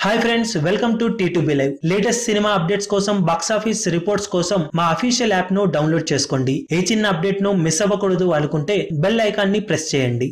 Hi friends, welcome to T2B Live. Latest cinema updates కోసం, box office reports కోసం మా official app ను download చేసుకోండి. ఏ చిన్న అప్డేట్ ను మిస్ అవ్వకూడదు అనుకుంటే బెల్ ఐకాన్ ని ప్రెస్ చేయండి.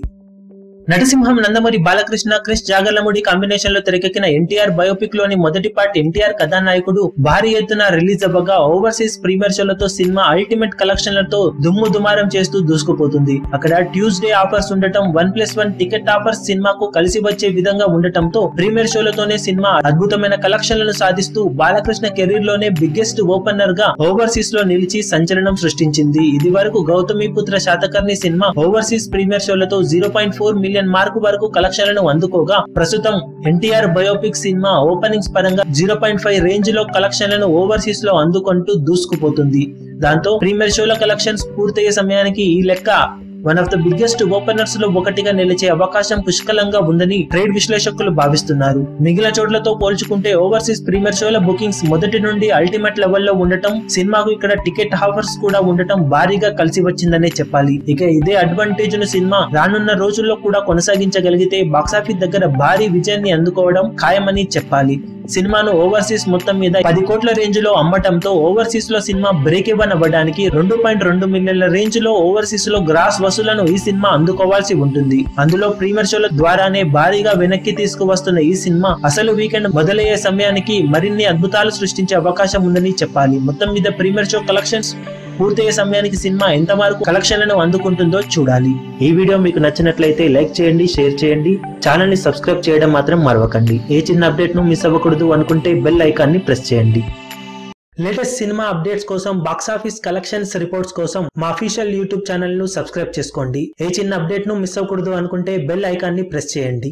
నటసింహం నందమూరి బాలకృష్ణ క్రిష్ జాగర్లమూడి కాంబినేషన్ లో తెరకెక్కిన ఎన్టీఆర్ బయోపిక్ లోని మొదటి పార్ట్ ఎన్టీఆర్ కథానాయకుడు భారీ ఎత్తున రిలీజ్ అవ్వగా ఓవర్సీస్ ప్రీమియర్ షోలతో సినిమా అల్టిమేట్ కలెక్షన్లతో దుమ్ము దుమారం చేస్తూ దూసుకుపోతుంది. అక్కడ ట్యూస్డే ఆఫర్స్ ఉండటం, 1+1 టికెట్ ఆఫర్స్ సినిమాకు కలిసి వచ్చే విధంగా ఉండటంతో ప్రీమియర్ షోలతోనే సినిమా అద్భుతమైన కలెక్షన్లను సాధిస్తూ బాలకృష్ణ కెరీర్ లోనే బిగ్గెస్ట్ ఓపెనర్ గా ఓవర్సీస్ లో నిలిచి సంచలనం సృష్టించింది. ఇది వరకు గౌతమిపుత్ర శాతకర్ణి సినిమా ఓవర్సీస్ ప్రీమియర్ షోలతో 0.4 మిలియన్ మార్కు వరకు కలెక్షన్లను అందుకోగా, ప్రస్తుతం ఎన్టీఆర్ బయోపిక్ సినిమా ఓపెనింగ్స్ పరంగా 0.5 రేంజ్ లో కలెక్షన్లను ఓవర్సీస్ లో అందుకుంటూ దూసుకుపోతుంది. దాంతో ప్రీమియర్ షోల కలెక్షన్స్ పూర్తయ్యే సమయానికి ఈ లెక్క one of the biggest openers లో ఒకటిగా నిలిచే అవకాశం పుష్కలంగా ఉందని ట్రేడ్ విశ్లేషకులు భావిస్తున్నారు. మిగిలిన చోట్లతో పోల్చుకుంటే ఓవర్సీస్ ప్రీమియర్ షోల బుకింగ్స్ మొదటి నుండి అల్టిమేట్ లెవెల్లో ఉండటం, సినిమాకు ఇక్కడ టికెట్ ఆఫర్స్ కూడా ఉండటం భారీగా కలిసి వచ్చిందనే చెప్పాలి. ఇక ఇదే అడ్వాంటేజ్ ను సినిమా రానున్న రోజుల్లో కూడా కొనసాగించగలిగితే బాక్సాఫీస్ దగ్గర భారీ విజయాన్ని అందుకోవడం ఖాయమని చెప్పాలి. సినిమాను ఓవర్సీస్ మొత్తం మీద 10 కోట్ల రేంజ్ లో అమ్మటంతో ఓవర్సీస్ లో సినిమా బ్రేక్ ఈవెన్ అవ్వడానికి 2.2 మిలియన్ల రేంజ్ లో ఓవర్సీస్ లో గ్రాస్ వసూలను ఈ సినిమా అందుకోవాల్సి ఉంటుంది. అందులో ప్రీమియర్ షోల ద్వారానే భారీగా వెనక్కి తీసుకువస్తున్న ఈ సినిమా అసలు వీకెండ్ మొదలయ్యే సమయానికి మరిన్ని అద్భుతాలు సృష్టించే అవకాశం ఉందని చెప్పాలి. మొత్తం మీద ప్రీమియర్ షో కలెక్షన్స్ పూర్తయ్యే సమయానికి సినిమా ఎంత వరకు కలెక్షన్లను అందుకుంటుందో చూడాలి. ఈ వీడియో మీకు నచ్చినట్లయితే లైక్ చేయండి, షేర్ చేయండి, ఛానల్ ని సబ్స్క్రైబ్ చేయడం మాత్రం మరవకండి. ఏ చిన్న అప్డేట్ ను మిస్ అవ్వకూడదు అనుకుంటే బెల్ ఐకాన్ ని ప్రెస్ చేయండి. లేటెస్ట్ సినిమా అప్డేట్స్ కోసం, బాక్స్ ఆఫీస్ కలెక్షన్స్ రిపోర్ట్స్ కోసం మా అఫీషియల్ యూట్యూబ్ ఛానల్ ను సబ్స్క్రైబ్ చేసుకోండి. ఏ చిన్న అప్డేట్ ను మిస్ అవ్వకూడదు అనుకుంటే బెల్ ఐకాన్ ని ప్రెస్ చేయండి.